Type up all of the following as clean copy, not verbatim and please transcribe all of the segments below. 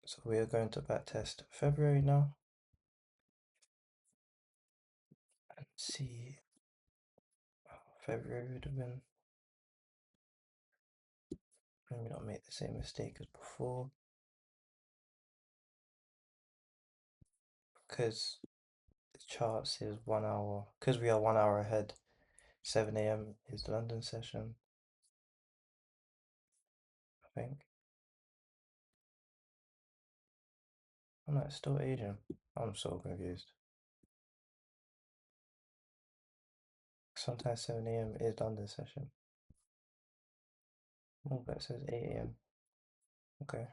So we are going to backtest February now and see how February would have been. Let me not make the same mistake as before because the chart says 1 hour. Because we are 1 hour ahead, 7 a.m. is the London session, I think. Oh no, it's still Asian. I'm so confused. Sometimes 7 a.m. is London session. Oh, but it says 8 a.m. Okay,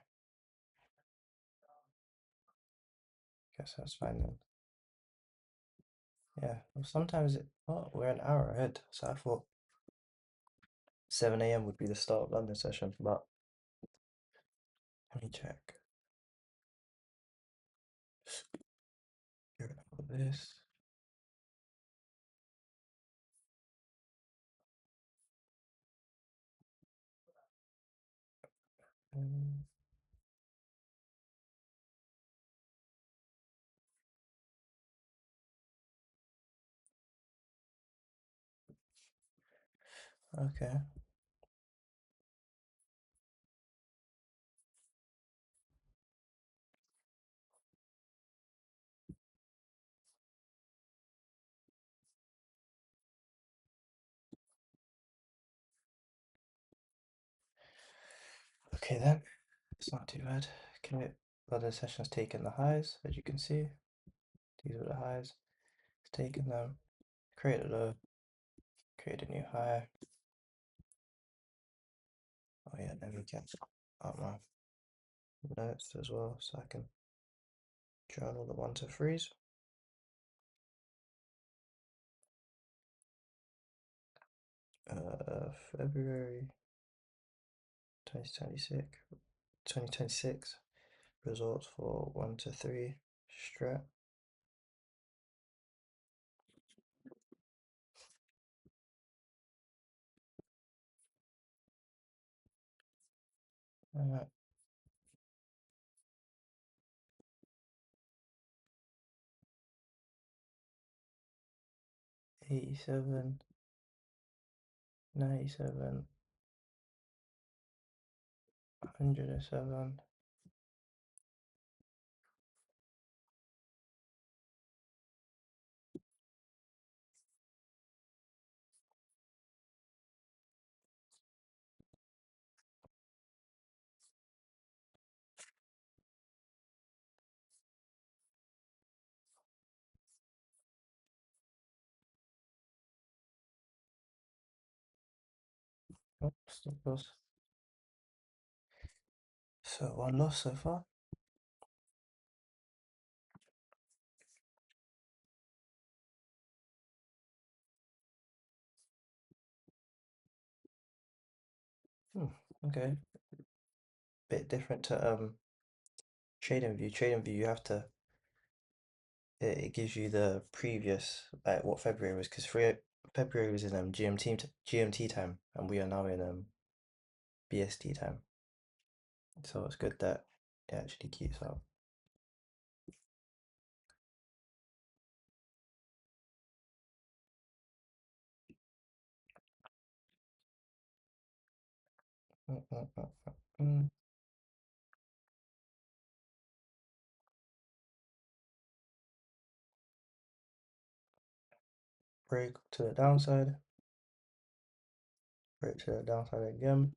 guess that's fine then. Yeah, well, sometimes oh, we're an hour ahead, so I thought 7 a.m. would be the start of London session, but let me check. Get rid of this. Um, okay. Okay then, it's not too bad. Okay, London session's taken the highs, as you can see. These are the highs. It's taken them, created a new high. Oh yeah, let me get out my notes as well so I can journal the 1 to 3s. February 2026, 2026 results for 1 to 3 strat. Uh, 87, 97, 107, 1. Oh, stop loss. So 1 loss so far. Okay. Bit different to trading view. Trading view you have to it gives you the previous like what February was because February was in GMT time and we are now in BST time. So it's good that it actually keeps up. Mm, mm, mm, mm. Break to the downside. Break to the downside again.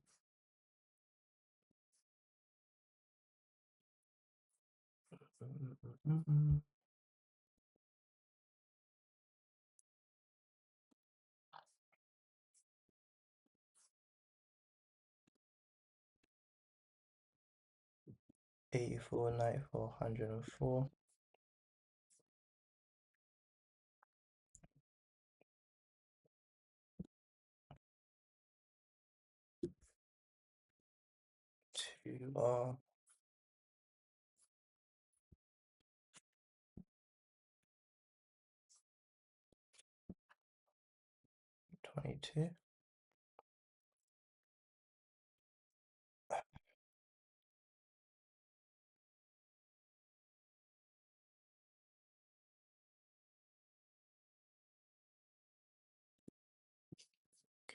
84, 94, 104. 2R. 22.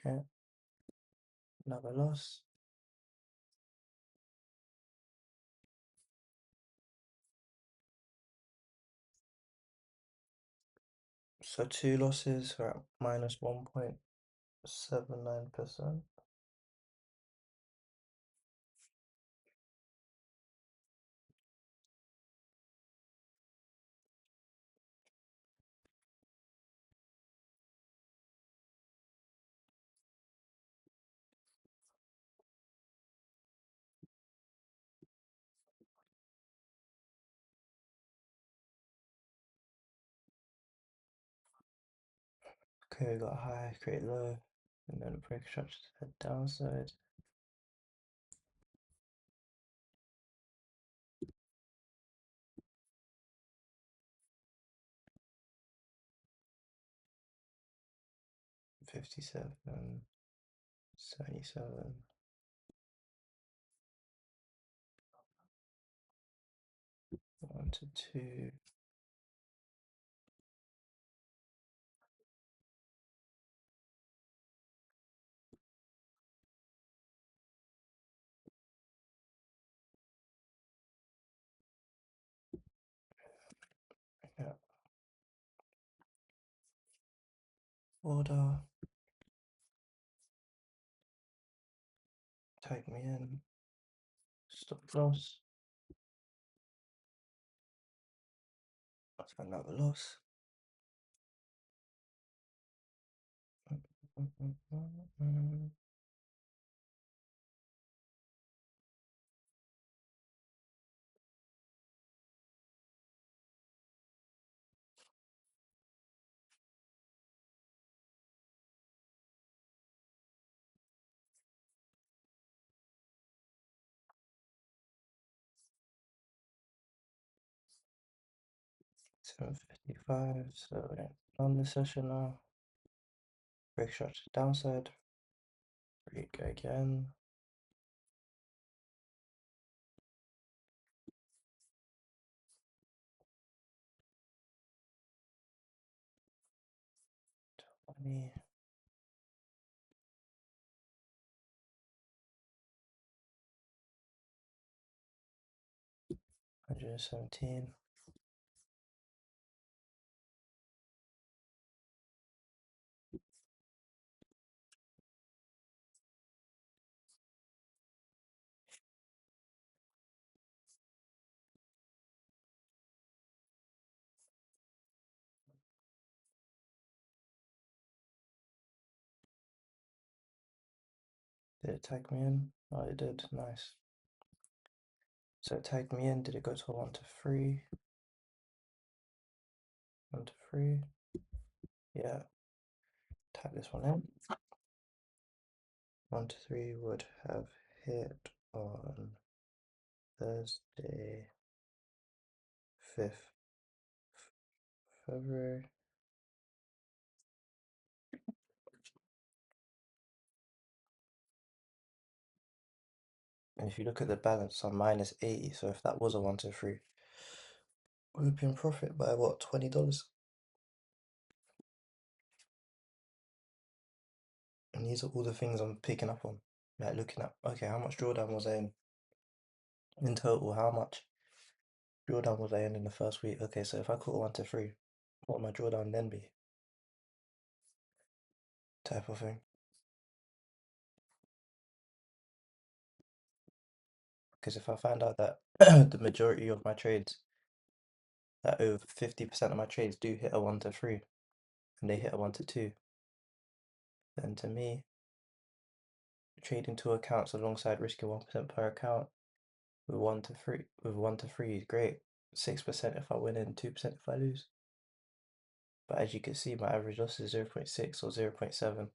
Okay, another loss. So two losses are at minus 1.79%. Okay, we got high, create low, and then break structure to the downside. $57, $77. One to two. Yeah. Order. Tag me in. Stop loss. That's another loss. 7:55. So we're on this session now. Break structure downside. Break again. Money. $117. Did it tag me in? Oh, it did. Nice. So it tagged me in. Did it go to a 1 to 3? 1 to 3. Yeah. Tag this one in. 1 to 3 would have hit on Thursday, 5th February. And if you look at the balance, I'm minus 80. So if that was a 1 to 3, we would be in profit by what, $20? And these are all the things I'm picking up on. Like looking at, okay, how much drawdown was I in total? How much drawdown was I in the first week? Okay, so if I caught a 1 to 3, what would my drawdown then be? Type of thing. Because if I find out that the majority of my trades, that over 50% of my trades do hit a 1 to 3, and they hit a 1 to 2, then to me, trading two accounts alongside risking 1% per account with 1 to 3 is great. 6% if I win and 2% if I lose. But as you can see, my average loss is 0.6 or 0.7.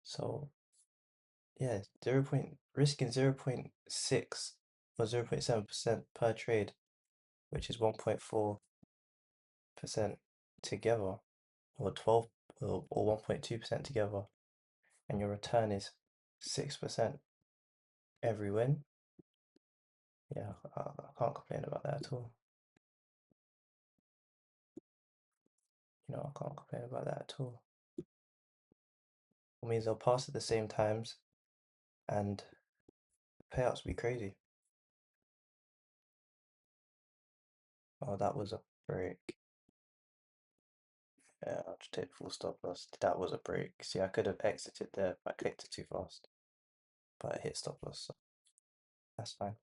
So yeah, risking 0.6 or 0.7% per trade, which is 1.4% together, or 12 or 1.2% together, and your return is 6% every win. Yeah, I can't complain about that at all. I can't complain about that at all. means they'll pass at the same times and payouts will be crazy. Oh, that was a break. Yeah, I'll just take full stop loss. That was a break. See, I could have exited there, but I clicked it too fast. But I hit stop loss, so that's fine.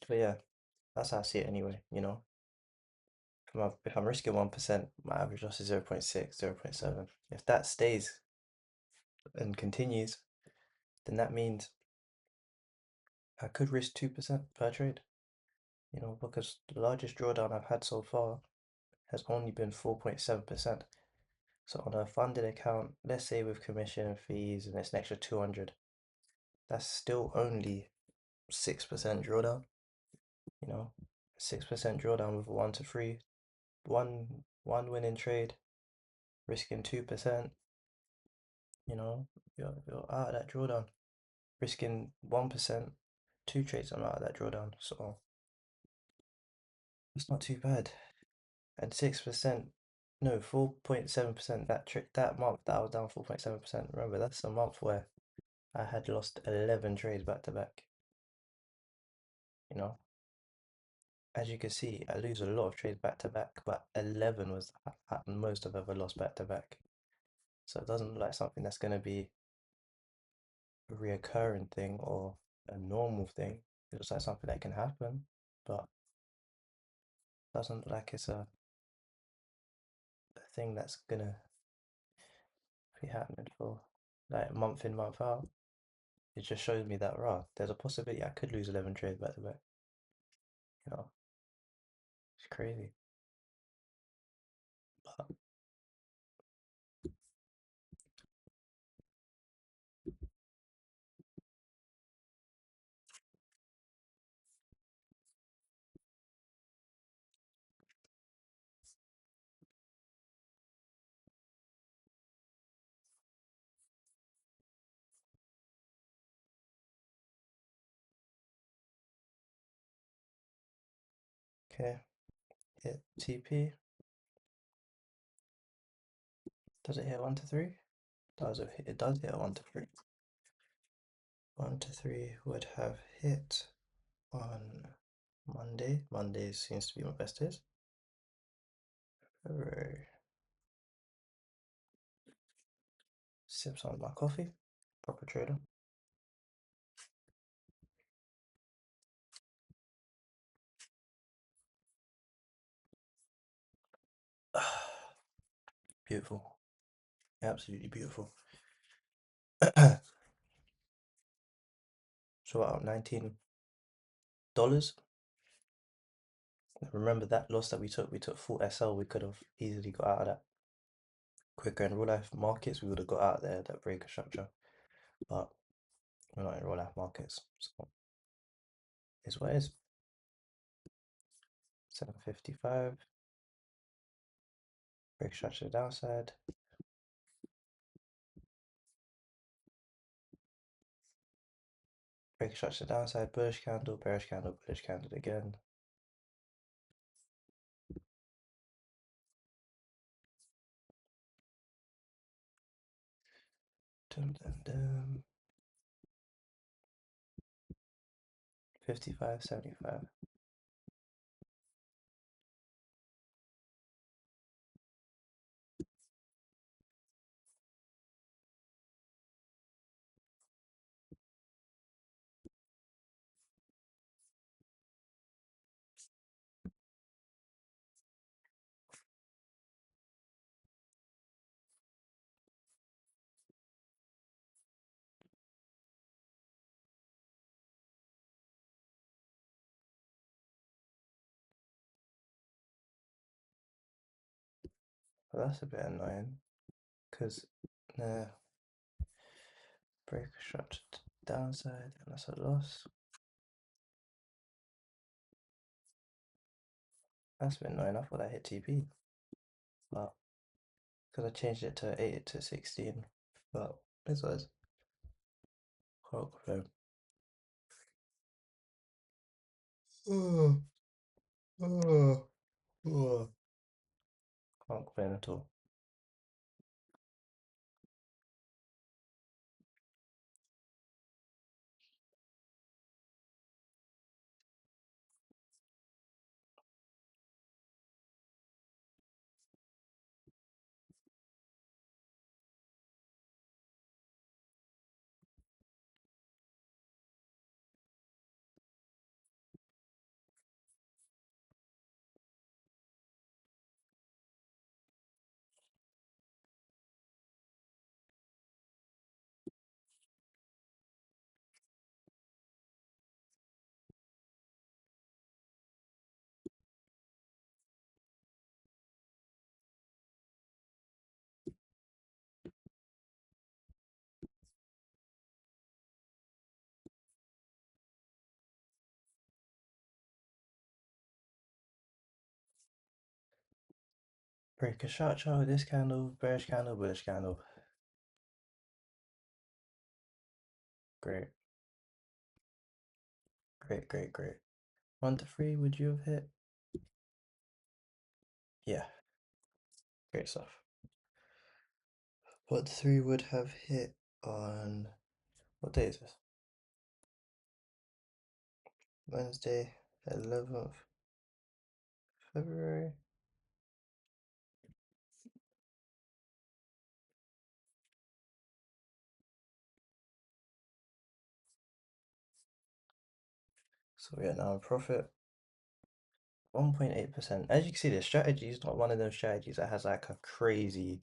But yeah, that's how I see it anyway, you know. If I'm risking 1%, my average loss is 0.6, 0.7. If that stays and continues, then that means I could risk 2% per trade, you know, because the largest drawdown I've had so far has only been 4.7%. So on a funded account, let's say with commission and fees and it's an extra 200, that's still only 6% drawdown, you know, 6% drawdown with a 1 to 3, one winning trade, risking 2%, you know, you're out of that drawdown. Risking 1%, two trades, I'm out of that drawdown. So it's not too bad. And 6%, no, 4.7%, that month that I was down 4.7%. Remember, that's a month where I had lost 11 trades back to back. You know, as you can see, I lose a lot of trades back to back, but 11 was at most I've ever lost back to back. So it doesn't look like something that's going to be a reoccurring thing or a normal thing. It looks like something that can happen, but doesn't look like it's a thing that's gonna be happening for like month in, month out. It just shows me that raw. There's a possibility I could lose 11 trades back to back. You know, it's crazy. But okay, hit TP. Does it hit 1 to 3? It does hit 1 to 3. 1 to 3 would have hit on Monday. Monday seems to be my best days. February. Sips on my coffee. Proper trader. Beautiful. Absolutely beautiful. So out $19. Remember that loss that we took full SL, we could have easily got out of that quicker in real life markets, we would have got out there that breaker structure. But we're not in real life markets, so it's what it is. 755, break structure downside. Break structure downside, bullish candle, bearish candle, bullish candle again. Dum, dum, dum. 55, 75. Well, that's a bit annoying because break structure downside, and that's a loss. That's a bit annoying. I thought I hit TP, but because I changed it to 8 to 16. But this was can't complain. Oh, oh, oh. Can't complain at all. Break a short chart, this candle, bearish candle, bullish candle. Great, great, great, great. 1 to 3, would you have hit? Yeah, great stuff. 1 to 3 would have hit on what day is this? Wednesday, 11th February. So we are now in profit 1.8%. As you can see, the strategy is not one of those strategies that has like a crazy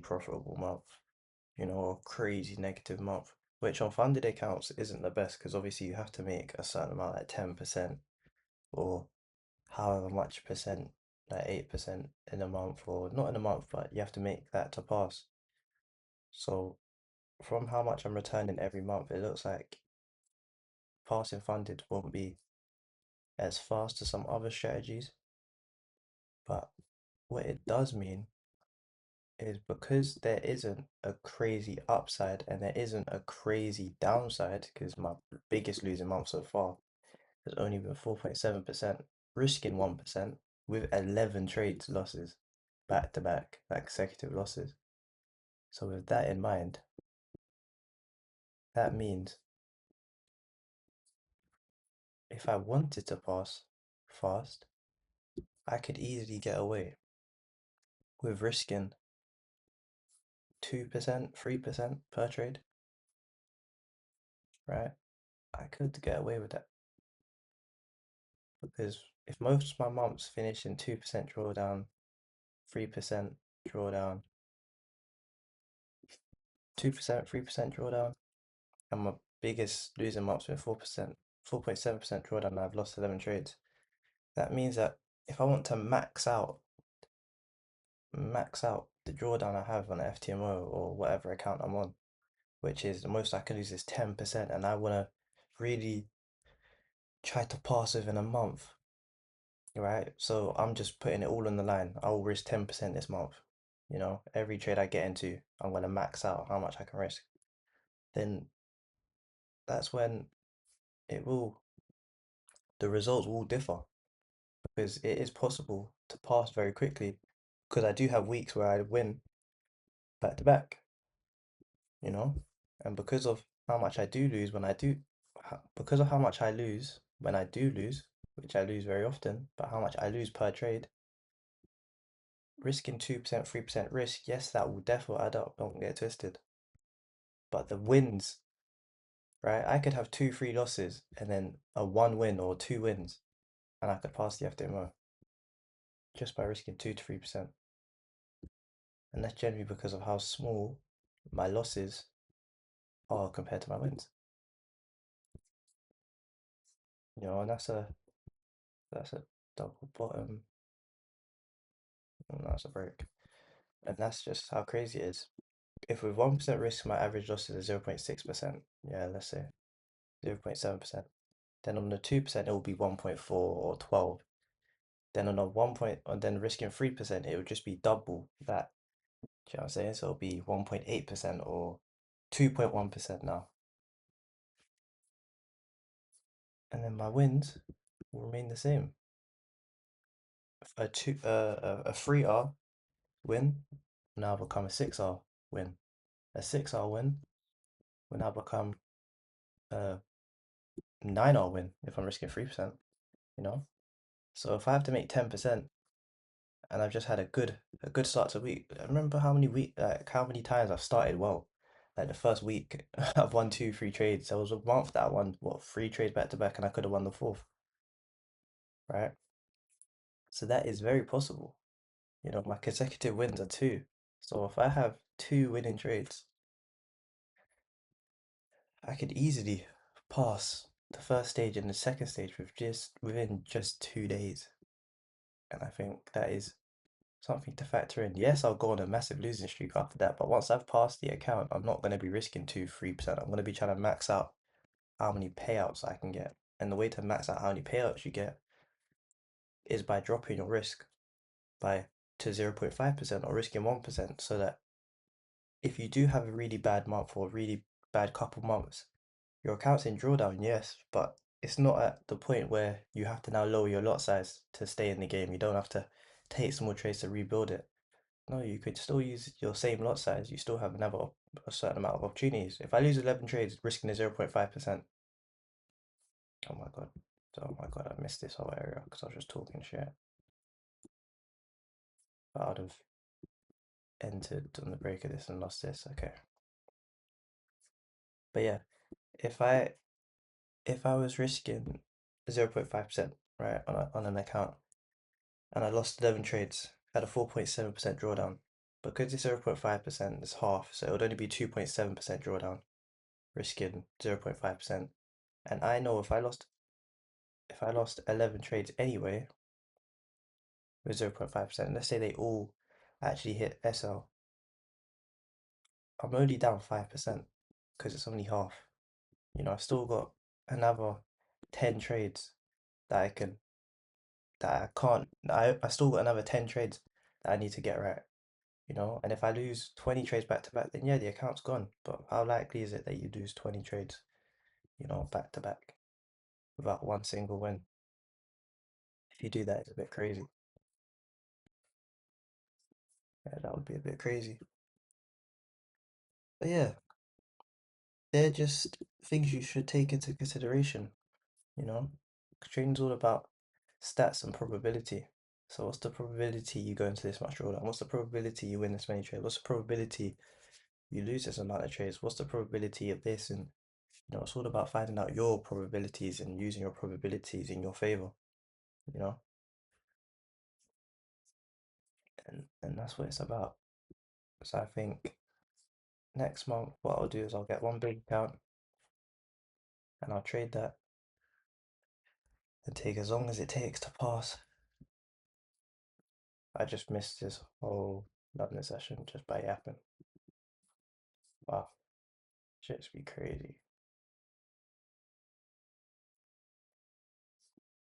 profitable month, or crazy negative month, which on funded accounts isn't the best because obviously you have to make a certain amount, like 10% or however much percent, like 8% in a month, or not in a month, but you have to make that to pass. So from how much I'm returning every month, it looks like passing funded won't be as fast as some other strategies. But what it does mean is because there isn't a crazy upside and there isn't a crazy downside, because my biggest losing month so far has only been 4.7%, risking 1% with 11 trades losses back to back, like consecutive losses. So with that in mind, that means if I wanted to pass fast, I could easily get away with risking 2%, 3% per trade, right? I could get away with that because if most of my months finish in 2% drawdown, 3% drawdown, 2%, 3% drawdown, and my biggest losing month's been 4%, 4.7% drawdown, and I've lost 11 trades. That means that if I want to max out the drawdown I have on FTMO or whatever account I'm on, which is the most I can lose is 10%, and I want to really try to pass within a month, right? So I'm just putting it all on the line. I will risk 10% this month. Every trade I get into, I'm going to max out how much I can risk. Then that's when it will, the results will differ because it is possible to pass very quickly because I do have weeks where I win back to back, you know? And because of how much I do lose when I do, because of how much I lose when I do lose, which I lose very often, but how much I lose per trade, risking 2%, 3% risk, yes, that will definitely add up, don't get twisted. But the wins, right? I could have two, three losses and then a one win or two wins, and I could pass the FDMO just by risking 2 to 3%. And that's generally because of how small my losses are compared to my wins. And that's a double bottom, and that's a break. And that's just how crazy it is. If with 1% risk, my average losses are 0.6%. Yeah, let's say 0.7%. Then on the 2%, it will be 1.4 or 12. Then on a 1 point, and then risking 3%, it would just be double that. Do you know what I'm saying? So it'll be 1.8% or 2.1% now. And then my wins will remain the same. A 3R win will now become a 6R win. A 6R win will now become a 9R win if I'm risking 3%, you know? So if I have to make 10% and I've just had a good start to the week, I remember how many times I've started well. Like the first week, I've won two, three trades. There was a month that I won, what, three trades back to back, and I could have won the fourth, right? So that is very possible. My consecutive wins are two. So if I have two winning trades, I could easily pass the first stage and the second stage within just 2 days. And I think that is something to factor in. Yes, I'll go on a massive losing streak after that, but once I've passed the account, I'm not going to be risking 2, 3%. I'm going to be trying to max out how many payouts I can get. And the way to max out how many payouts you get is by dropping your risk. by to 0.5% or risking 1% so that if you do have a really bad month or a really bad couple months, your account's in drawdown, yes, but it's not at the point where you have to now lower your lot size to stay in the game. You don't have to take small trades to rebuild it. No, you could still use your same lot size. You still have a certain amount of opportunities. If I lose 11 trades, risking the 0.5%, oh my God. Oh my God, I missed this whole area because I was just talking shit. But I would have entered on the break of this and lost this. Okay. But yeah, if I if I was risking 0.5%, right, on an account and I lost 11 trades at a 4.7% drawdown, because it's 0.5%, it's half, so it would only be 2.7% drawdown, risking 0.5%. And I know if I lost 11 trades anyway with 0.5%, let's say they all actually hit SL, I'm only down 5% because it's only half. I've still got another 10 trades that I can't, I still got another 10 trades that I need to get right, And if I lose 20 trades back to back, then yeah, the account's gone. But how likely is it that you lose 20 trades, back to back without one single win? If you do that, it's a bit crazy. Yeah, that would be a bit crazy. But yeah, they're just things you should take into consideration, you know? Trading's all about stats and probability. So what's the probability you go into this much drawdown? What's the probability you win this many trades? What's the probability you lose this amount of trades? What's the probability of this? And it's all about finding out your probabilities and using your probabilities in your favor, you know? And that's what it's about. So I think next month what I'll do is I'll get one big account and I'll trade that and take as long as it takes to pass. I just missed this whole London session just by yapping. Wow, shit's be crazy.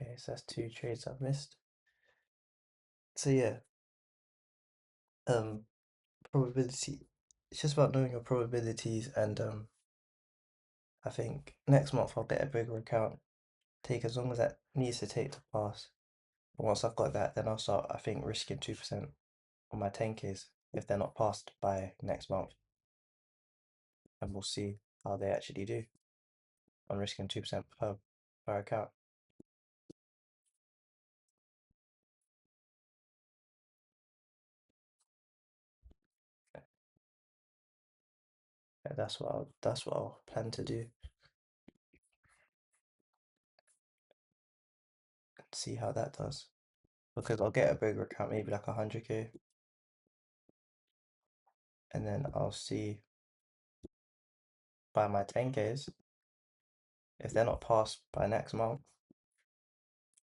Okay, so that's two trades I've missed. So yeah, um, probability. It's just about knowing your probabilities, and I think next month I'll get a bigger account. Take as long as that needs to take to pass. But once I've got that, then I'll start, I think, risking 2% on my 10Ks if they're not passed by next month, and we'll see how they actually do on risking 2% per account. Yeah, that's what I'll plan to do. See how that does. Because I'll get a bigger account, maybe like 100K, and then I'll see by my 10Ks, if they're not passed by next month,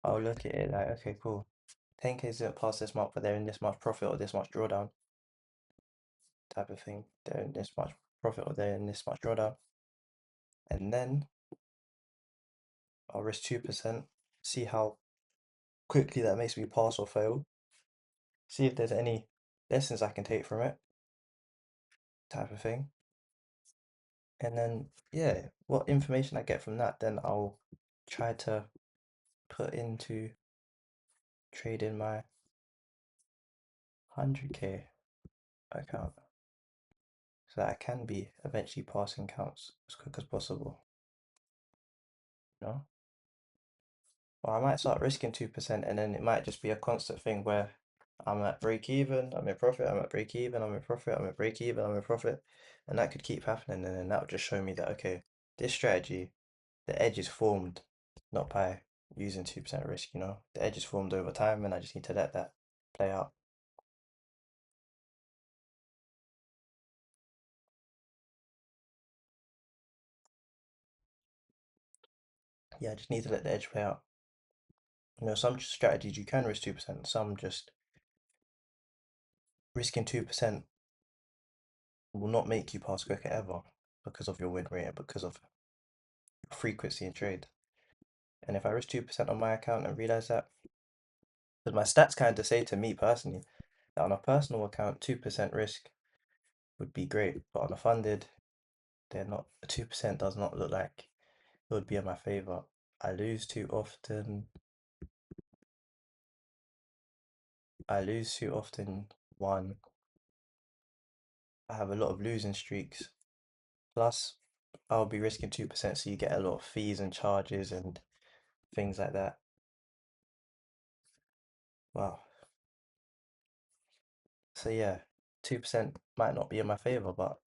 I'll look at it like, okay, cool. 10Ks didn't pass this month, but they're in this much profit or this much drawdown type of thing. They're in this much profit or they're in this much drawdown. And then I'll risk 2%, see how quickly that makes me pass or fail, see if there's any lessons I can take from it, type of thing. And then, yeah, what information I get from that, then I'll try to put into trading my 100K account so that I can be eventually passing counts as quick as possible, you know? Or I might start risking 2% and then it might just be a constant thing where I'm at break even, I'm in profit, I'm at break even, I'm in profit, I'm at break even, I'm in profit. And that could keep happening and then that would just show me that, okay, this strategy, the edge is formed not by using 2% risk, The edge is formed over time and I just need to let that play out. Yeah, I just need to let the edge play out. Some strategies you can risk 2%, some just risking 2% will not make you pass quicker ever because of your win rate and because of your frequency in trade. And if I risk 2% on my account and realize that, Because my stats kind of say to me personally that on a personal account, 2% risk would be great, but on a funded, they're not. 2% does not look like it would be in my favor. I lose too often. I lose too often. One, I have a lot of losing streaks. Plus, I'll be risking 2%, so you get a lot of fees and charges and things like that. Wow. So yeah, 2% might not be in my favor, but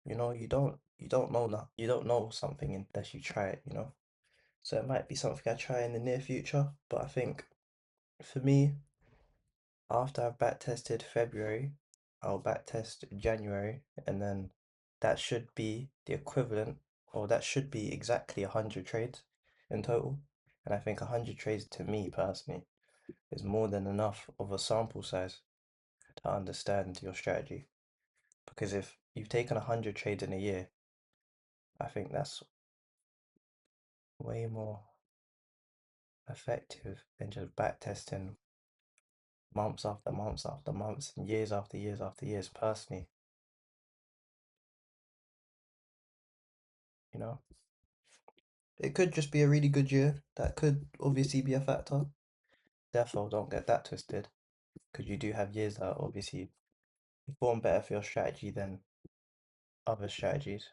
you don't know that you don't know something unless you try it. So it might be something I try in the near future, but I think for me, after I've back tested February, I'll back test January, and then that should be the equivalent, or that should be exactly 100 trades in total. And I think 100 trades to me personally is more than enough of a sample size to understand your strategy. Because if you've taken 100 trades in a year, I think that's way more effective than just back testing months after months after months and years after years after years personally, you know? It could just be a really good year. That could obviously be a factor. Therefore, don't get that twisted, because you do have years that obviously perform better for your strategy than other strategies.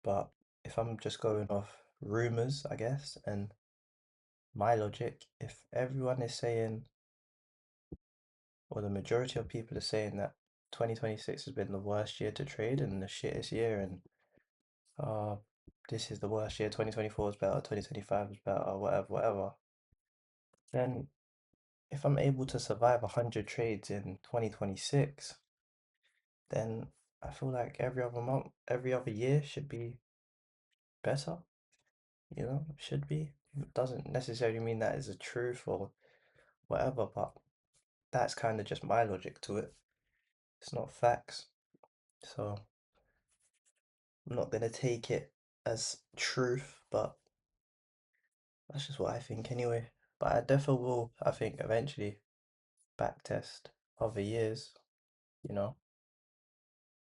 But if I'm just going off rumors, I guess, and my logic, if everyone is saying, or the majority of people are saying that 2026 has been the worst year to trade and the shittest year, and uh, this is the worst year, 2024 is better, 2025 is better, whatever, whatever, then if I'm able to survive 100 trades in 2026, then I feel like every other month, every other year should be better, should be. It doesn't necessarily mean that is the truth or whatever, but that's kind of just my logic to it. It's not facts. So I'm not gonna take it as truth, but that's just what I think anyway. But I definitely will, I think, eventually backtest other years, you know.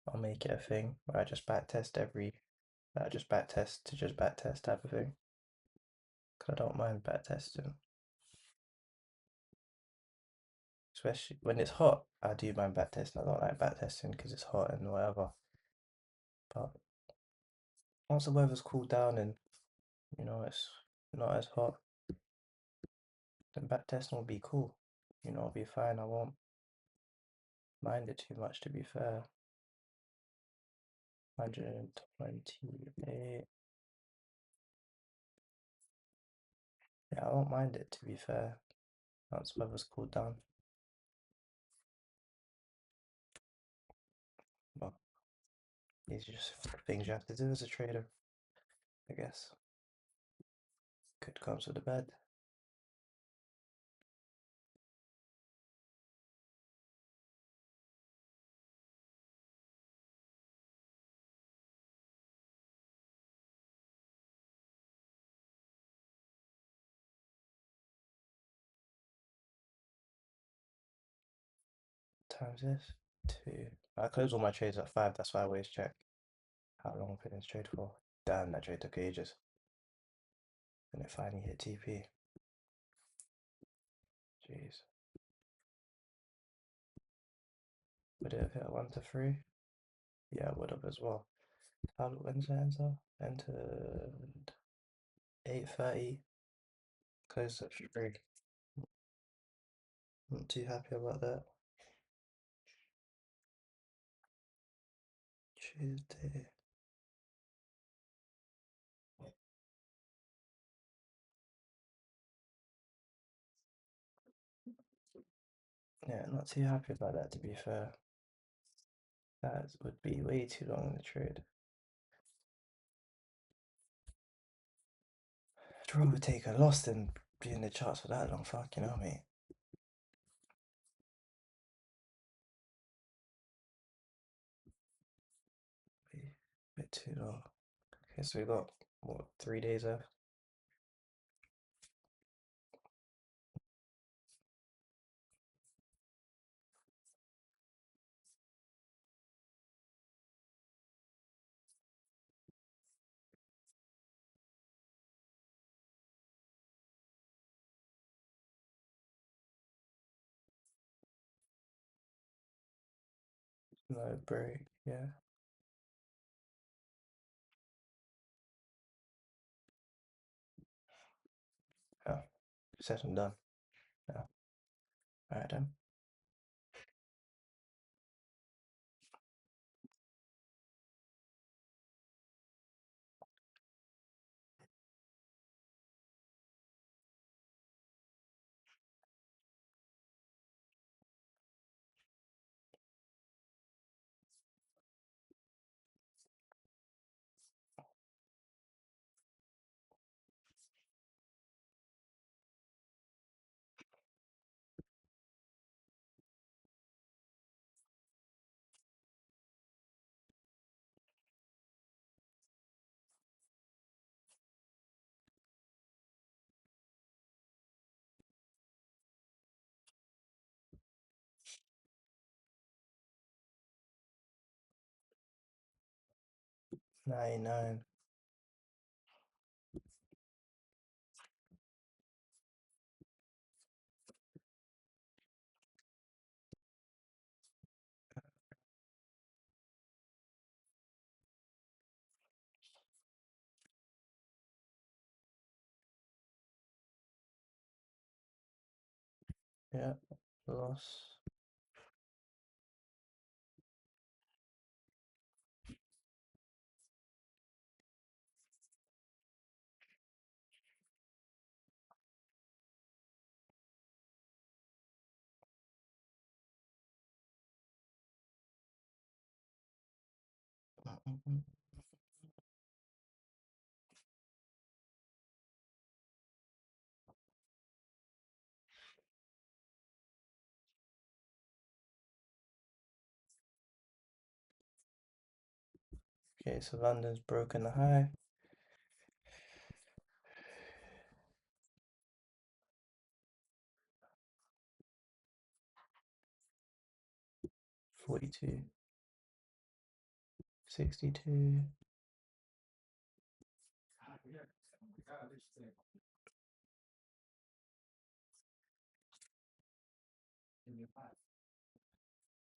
I'll make it a thing where I just backtest to just backtest type of thing. Because I don't mind backtesting. Especially when it's hot, I do mind backtesting. I don't like backtesting because it's hot and whatever. But once the weather's cooled down and, it's not as hot, then backtesting will be cool. It'll be fine. I won't mind it too much, to be fair. 128. Yeah, I won't mind it, to be fair. Once the weather's cooled down. But these are just things you have to do as a trader, I guess. Good comes with the bad. Times this? Two. I close all my trades at 5, that's why I always check how long I've been in this trade for. Damn, that trade took ages. And it finally hit TP. Jeez. Would it have hit a 1 to 3? Yeah, it would have as well. When's it enter? Entered 8:30. Closed at 3. Not too happy about that. Tuesday. Yeah, not too happy about that, to be fair. That would be way too long in the trade. I'd rather take a loss than be in the charts for that long. Fucking hell, mate. Be a bit too long. Okay, so we got what, 3 days left? No break, yeah. Yeah. Session done. Yeah. Alright then. 99. Yeah. Loss. Mm-mm-mm. Okay, so London's broken the high. 42. 62.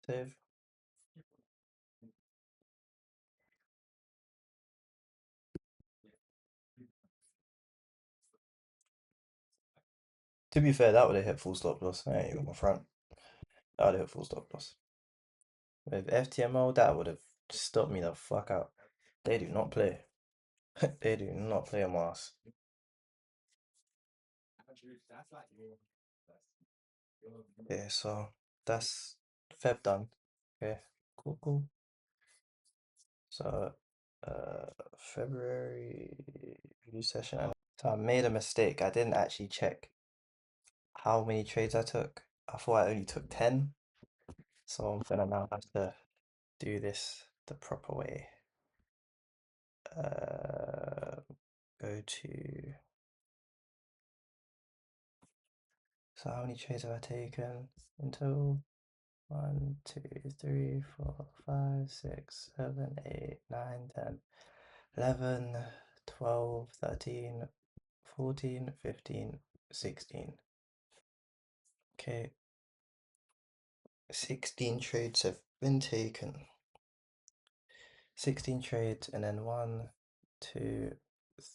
Save. To be fair, that would have hit full stop loss. I ain't got my front. That would have hit full stop loss. With FTMO, that would have stopped me the fuck out. They do not play. They do not play a mass. Okay, so that's Feb done. Okay, cool, cool. So, February review session. So I made a mistake. I didn't actually check how many trades I took. I thought I only took 10. So I'm gonna now have to do this the proper way. Uh, Go to. So how many trades have I taken in total? 1, 2, 3, 4, 5, 6, 7, 8, 9, 10, 11, 12, 13, 14, 15, 16. Okay, 16 trades have been taken. 16 trades, and then 1, 2,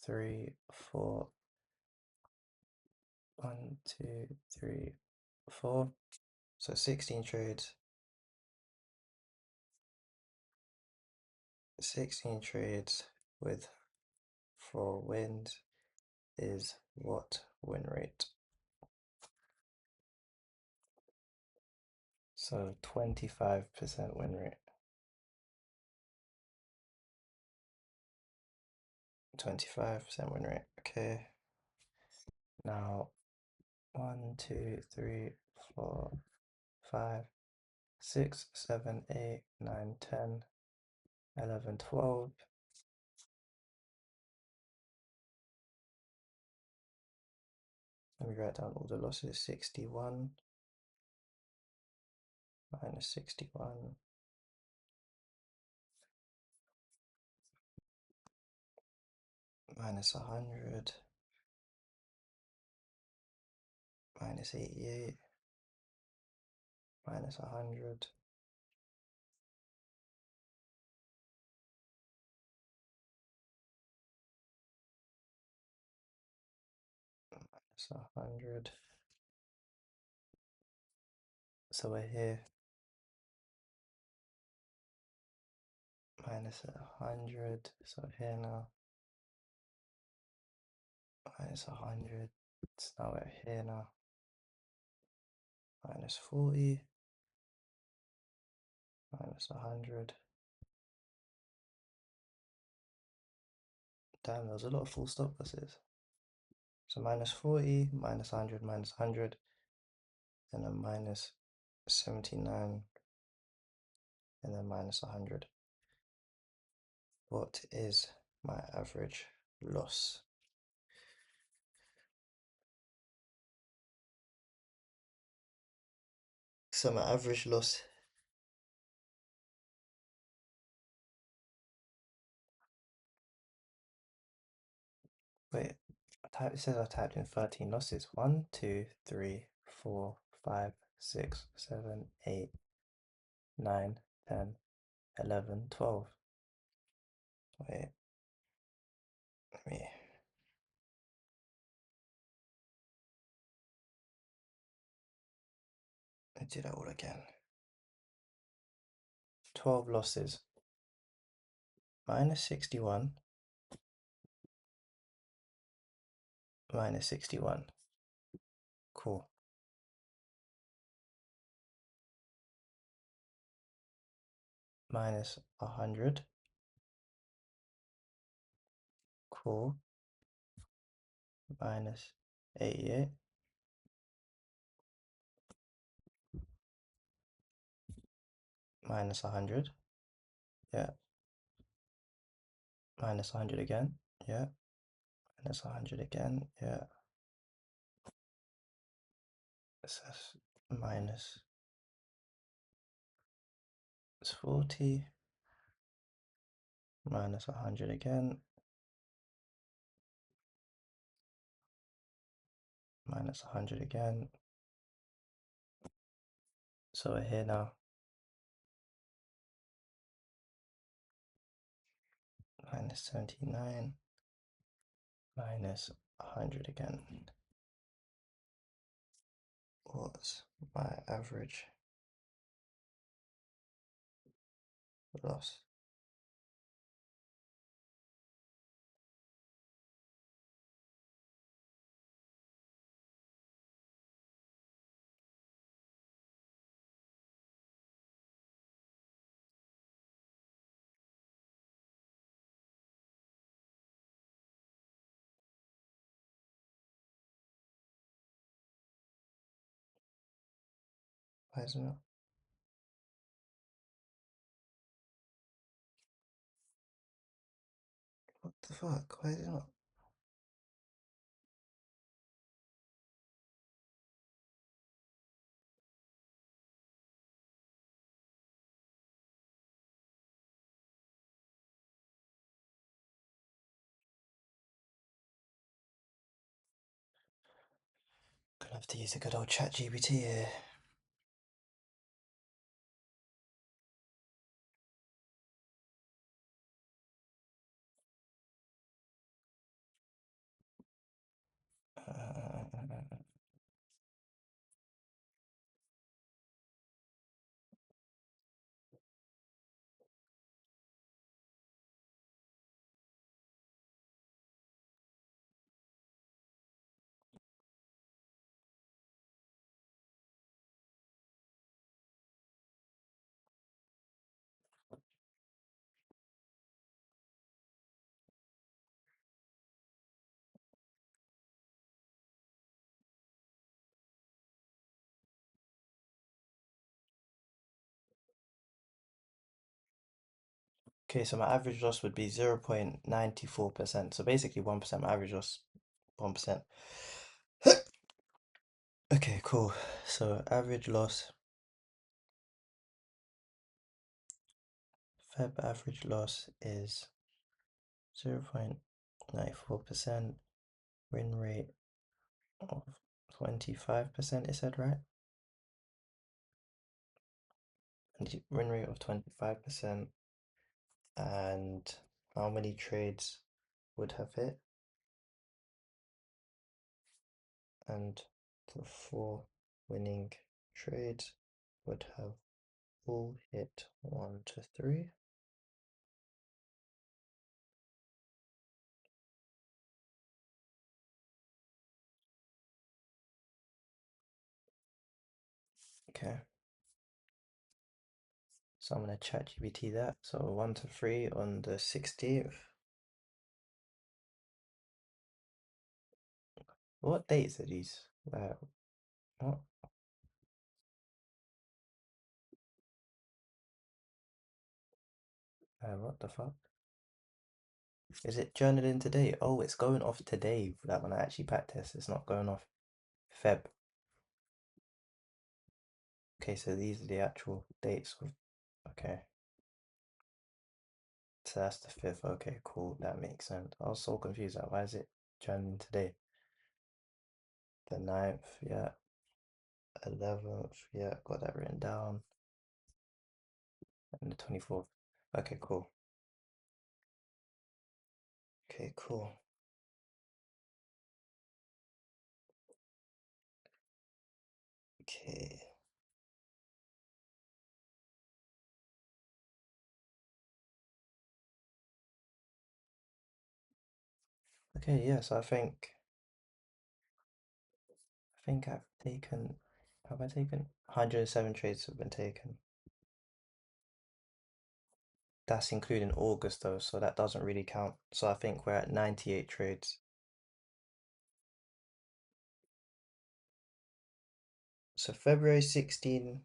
3, 4. 1, 2, 3, 4. So 16 trades. 16 trades with 4 wins is what win rate? So 25% win rate. 25% win rate. Okay. Now 1, 2, 3, 4, 5, 6, 7, 8, 9, 10, 11, 12. Let me write down all the losses. 61 minus 61 minus 100 minus 88 minus 100 minus 100. So we're here, minus 100. So here now, minus 100. So now we're here now, minus 40, minus 100. Damn, there's a lot of full stop buses. So minus 40, minus 100, minus 100, and then minus 79, and then minus 100. What is my average loss? So my average loss, wait, it says I typed in 13 losses. 1, 2, 3, 4, 5, 6, 7, 8, 9, 10, 11, 12. Wait, let me do that all again. 12 losses. Minus 61, minus 61. Cool. Minus 100. Cool. Minus 88. Minus 100. Yeah. Minus 100 again. Yeah. Minus 100 again. Yeah. This is minus 40. Minus 100 again. Minus 100 again. So we're here now. Minus 79. Minus 100 again. What's my average loss? Why is it not? What the fuck? Why is it not? Gonna have to use a good old chat GPT here. Okay, so my average loss would be 0.94%. So basically 1%, my average loss, 1%. Okay, cool. So average loss, Feb average loss is 0.94%, win rate of 25%, it said, right? And win rate of 25%, and how many trades would have hit? and the four winning trades would have all hit 1 to 3. Okay, so I'm gonna chat GPT that. So 1 to 3 on the 16th. What dates are these? What? What the fuck? Is it journaling today? Oh, it's going off today. That when I actually backtest, it's not going off Feb. Okay, so these are the actual dates. Okay, so that's the 5th. Okay, cool. That makes sense. I was so confused. Like, why is it journaling today? The 9th, yeah. 11th, yeah. Got that written down. And the 24th. Okay, cool. Okay, cool. Okay. Okay, yes, I think I've taken, have I taken? 107 trades have been taken. That's including August though, so that doesn't really count. So I think we're at 98 trades. So February 16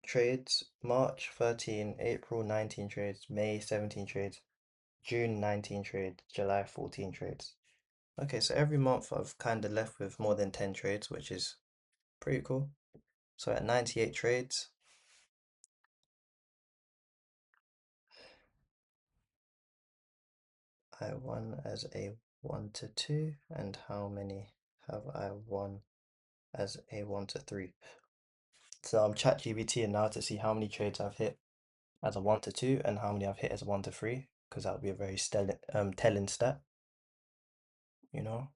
trades, March 13, April 19 trades, May 17 trades, June 19 trades, July 14 trades. Okay, so every month I've kind of left with more than 10 trades, which is pretty cool. So at 98 trades, I won as a 1 to 2, and how many have I won as a 1 to 3? So I'm ChatGPT now to see how many trades I've hit as a 1 to 2 and how many I've hit as a 1 to 3, because that would be a very telling stat, you know?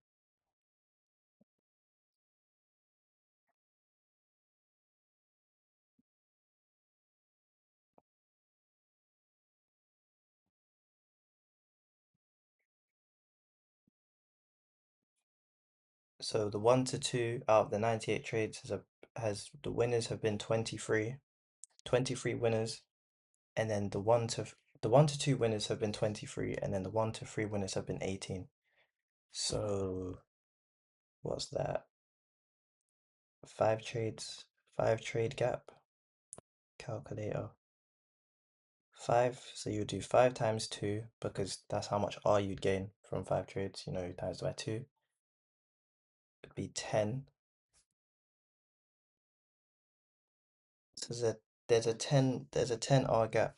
So the 1 to 2 out of the 98 trades has the winners have been 23 winners, and then the 1 to 2 winners have been 23, and then the 1 to 3 winners have been 18. So what's that? 5 trades, 5 trade gap calculator. 5, so you do 5 times 2 because that's how much R you'd gain from 5 trades, times by 2. It'd be 10. So there's a 10 R gap.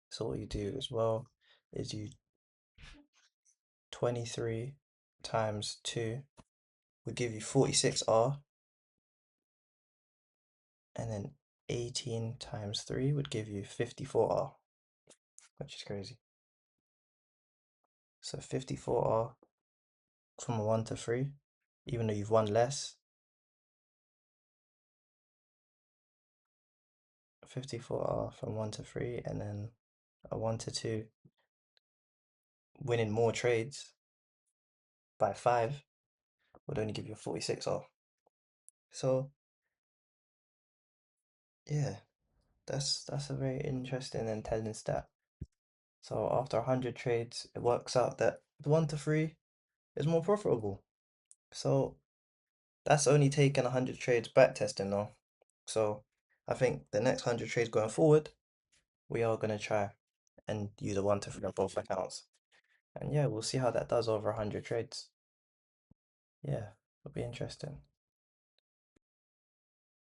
So what you do as well is you 23 times 2 would give you 46 R, and then 18 times 3 would give you 54 R, which is crazy. So 54 R from a 1 to 3, even though you've won less, 54 R from 1 to 3, and then a 1 to 2, winning more trades by 5 would only give you a 46 R. So yeah, that's a very interesting and telling stat. So after 100 trades, it works out that the 1 to 3 is more profitable. So that's only taken 100 trades back testing though. So I think the next 100 trades going forward, we are going to try and use a 1 to 3 on both accounts. And yeah, we'll see how that does over 100 trades. Yeah, it'll be interesting.